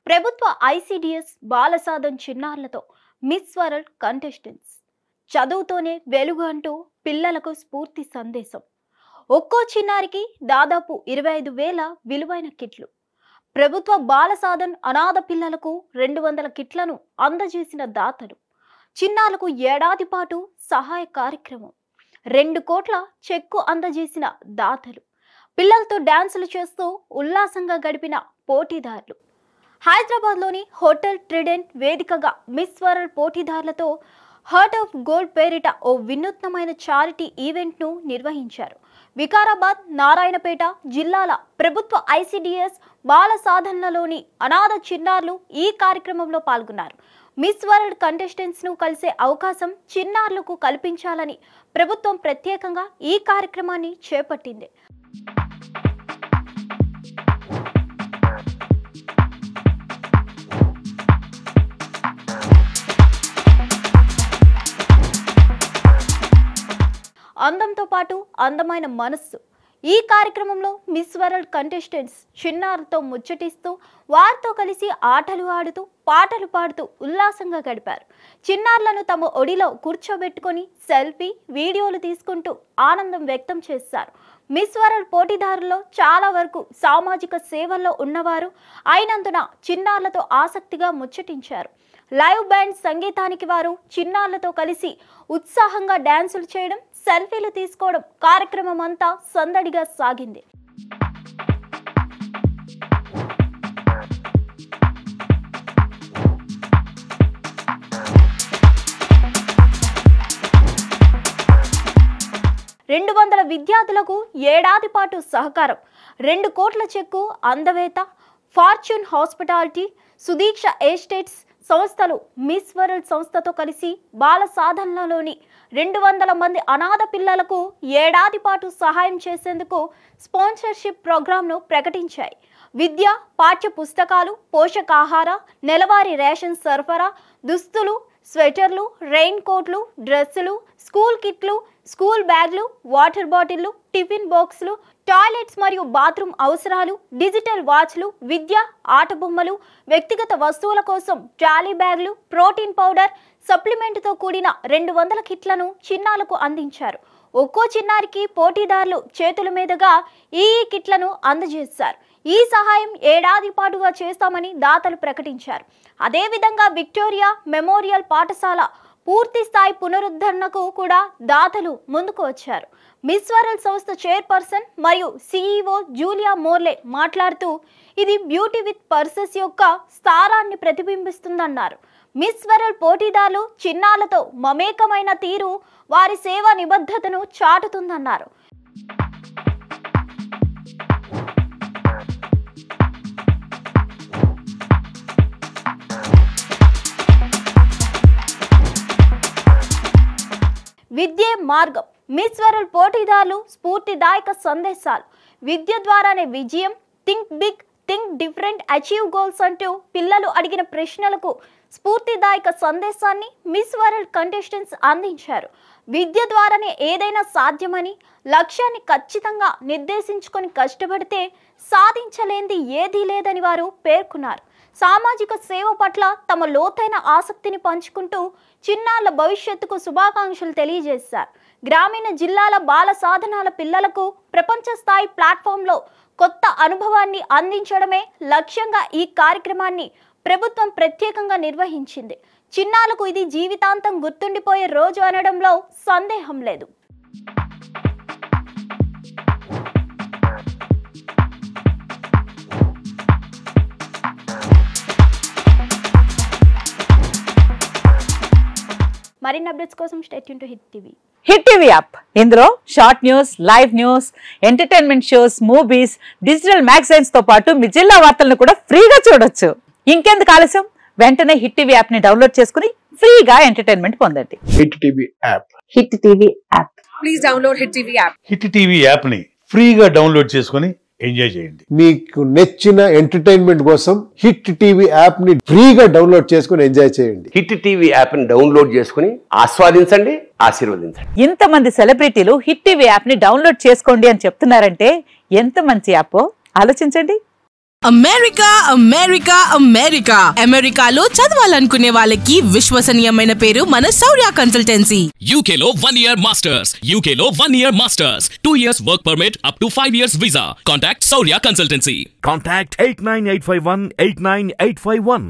ప్రభుత్వ ICDS బాలసాధన్ చిన్నారులతో miss world contestants చదువుతోనే వెలుగు అంటూ పిల్లలకు స్ఫూర్తి సందేశం. ఒక్కో చిన్నారికి దాదాపు 25,000 విలువైన కిట్లు. ప్రభుత్వ బాలసాధన్ అనాథ పిల్లలకు 200 కిట్లను అందజేసిన దాతలు. చిన్నారులకు ఏడాది పాటు సహాయ కార్యక్రమం. 2 కోట్ల చెక్కు అందజేసిన దాతలు. పిల్లలతో డాన్సులు చేస్తూ ఉల్లాసంగా గడిపిన పోటీదారులు. హైదరాబాద్లోని హోటల్ ట్రిడెంట్ వేదికగా మిస్ వరల్డ్ పోటీదారులతో హార్ట్ ఆఫ్ గోల్డ్ పేరిట ఓ వినూత్నమైన చారిటీ ఈవెంట్ను నిర్వహించారు. వికారాబాద్, నారాయణపేట జిల్లాల ప్రభుత్వ ఐసిడిఎస్ బాల సాధనలోని అనాథ చిన్నారులు ఈ కార్యక్రమంలో పాల్గొన్నారు. మిస్ వరల్డ్ కంటెస్టెంట్స్ను కలిసే అవకాశం చిన్నారులకు కల్పించాలని ప్రభుత్వం ప్రత్యేకంగా ఈ కార్యక్రమాన్ని చేపట్టింది. అందంతో పాటు అందమైన మనస్సు. ఈ కార్యక్రమంలో మిస్ వరల్డ్ కంటెస్టెంట్స్ చిన్నారులతో ముచ్చటిస్తూ వారితో కలిసి ఆటలు ఆడుతూ పాటలు పాడుతూ ఉల్లాసంగా గడిపారు. చిన్నారులను తమ ఒడిలో కూర్చోబెట్టుకొని సెల్ఫీ, వీడియోలు తీసుకుంటూ ఆనందం వ్యక్తం చేశారు. మిస్ వరల్డ్ పోటీదారుల్లో చాలా వరకు సామాజిక సేవల్లో ఉన్నవారు అయినందున చిన్నారులతో ఆసక్తిగా ముచ్చటించారు. లైవ్ బ్యాండ్ సంగీతానికి వారు చిన్నారులతో కలిసి ఉత్సాహంగా డాన్సులు చేయడం, సెల్ఫీలు తీసుకోవడం కార్యక్రమం అంతా సందడిగా సాగింది. రెండు 200 విద్యార్థులకు ఏడాది పాటు సహకారం. 2 కోట్ల చెక్కు అందవేత, ఫార్చ్యూన్ హాస్పిటాలిటీ, సుదీక్ష ఎస్టేట్స్ సంస్థలు మిస్ వరల్డ్ సంస్థతో కలిసి బాల సాధనలోని 200 మంది అనాథ పిల్లలకు ఏడాది పాటు సహాయం చేసేందుకు స్పాన్సర్షిప్ ప్రోగ్రాంను ప్రకటించాయి. విద్య, పాఠ్య పుస్తకాలు, పోషకాహార, నెలవారీ రేషన్ సరఫరా, దుస్తులు, స్వెటర్లు, రెయిన్ కోట్లు, డ్రెస్సులు, స్కూల్ కిట్లు, స్కూల్ బ్యాగ్లు, వాటర్ బాటిళ్లు, టిఫిన్ బాక్సులు, టాయిలెట్స్ మరియు బాత్రూమ్ అవసరాలు, డిజిటల్ వాచ్లు, విద్య, ఆట బొమ్మలు, వ్యక్తిగత వస్తువుల కోసం ట్రాలీ బ్యాగ్లు, ప్రోటీన్ పౌడర్, సప్లిమెంట్తో కూడిన 200 కిట్లను చిన్నారులకు అందించారు. ఒక్కో చిన్నారికి పోటీదారులు చేతుల మీదుగా ఈ కిట్లను అందజేశారు. ఈ సహాయం ఏడాది పాటుగా చేస్తామని దాతలు ప్రకటించారు. అదేవిధంగా విక్టోరియా మెమోరియల్ పాఠశాల పూర్తి స్థాయి పునరుద్ధరణకు కూడా దాతలు ముందుకు వచ్చారు. మిస్ వరల్డ్ సంస్థ చైర్పర్సన్ మరియు సిఇఓ జూలియా మోర్లే మాట్లాడుతూ ఇది బ్యూటీ విత్ పర్సెస్ యొక్క స్థానాన్ని ప్రతిబింబిస్తుందన్నారు. మిస్ వరల్డ్ పోటీదారులు చిన్నారులతో మమేకమైన తీరు వారి సేవా నిబద్ధతను చాటుతుందన్నారు. విద్యే మార్గం. మిస్ వరల్డ్ పోటీదారులు స్ఫూర్తిదాయక సందేశాలు. విద్య ద్వారానే విజయం, think big, think different, achieve goals అంటూ పిల్లలు అడిగిన ప్రశ్నలకు స్ఫూర్తిదాయక సందేశాన్ని మిస్ వరల్డ్ కంటెస్టెంట్స్ అందించారు. విద్య ద్వారానే ఏదైనా సాధ్యమని, లక్ష్యాన్ని ఖచ్చితంగా నిర్దేశించుకొని కష్టపడితే సాధించలేనిది ఏదీ లేదని వారు పేర్కొన్నారు. సామాజిక సేవ పట్ల తమ లోతైన ఆసక్తిని పంచుకుంటూ చిన్నారుల భవిష్యత్తుకు శుభాకాంక్షలు తెలియజేశారు. గ్రామీణ జిల్లాల బాల సాధనాల పిల్లలకు ప్రపంచ స్థాయి ప్లాట్ఫామ్లో కొత్త అనుభవాన్ని అందించడమే లక్ష్యంగా ఈ కార్యక్రమాన్ని ప్రభుత్వం ప్రత్యేకంగా నిర్వహించింది. చిన్నారులకు ఇది జీవితాంతం గుర్తుండిపోయే రోజు అనడంలో సందేహం లేదు. మరిన్ని అప్డేట్స్ కోసం stay tune to hit TV. Hit TV app, ఇందులో short news, live news, entertainment shows, movies, digital magazines తో పాటు మీ జిల్లా వార్తలను కూడా ఫ్రీగా చూడొచ్చు. ఇంకెందుకు ఆలస్యం, వెంటనే హిట్ టీవీ యాప్ ని డౌన్లోడ్ చేసుకుని ఫ్రీగా ఎంటర్టైన్మెంట్ పొందండి. Hit TV app. Hit TV app. Please download hit TV app. Hit TV app ని ఫ్రీగా డౌన్లోడ్ చేసుకుని ఎంజాయ్ చేయండి. మీకు నచ్చిన ఎంటర్టైన్మెంట్ కోసం హిట్ టీవీ యాప్ ని ఫ్రీగా డౌన్లోడ్ చేసుకుని ఎంజాయ్ చేయండి. హిట్ టీవీ యాప్ ని డౌన్లోడ్ చేసుకుని ఆస్వాదించండి, ఆశీర్వదించండి. ఇంతమంది సెలబ్రిటీలు హిట్ టీవీ యాప్ ని డౌన్లోడ్ చేసుకోండి అని చెప్తున్నారంటే ఎంత మంచి యాప్ ఆలోచించండి. అమెరికా అమెరికా అమెరికా అమెరికాలో చదవాలనుకునే వాళ్ళకి విశ్వసనీయమైన పేరు మన శౌర్య కన్సల్టెన్సీ. UK లో 1 year masters, UK లో 1 year masters, 2 years work permit up to 5 years visa. Contact Saurya Consultancy. Contact 89851 89851.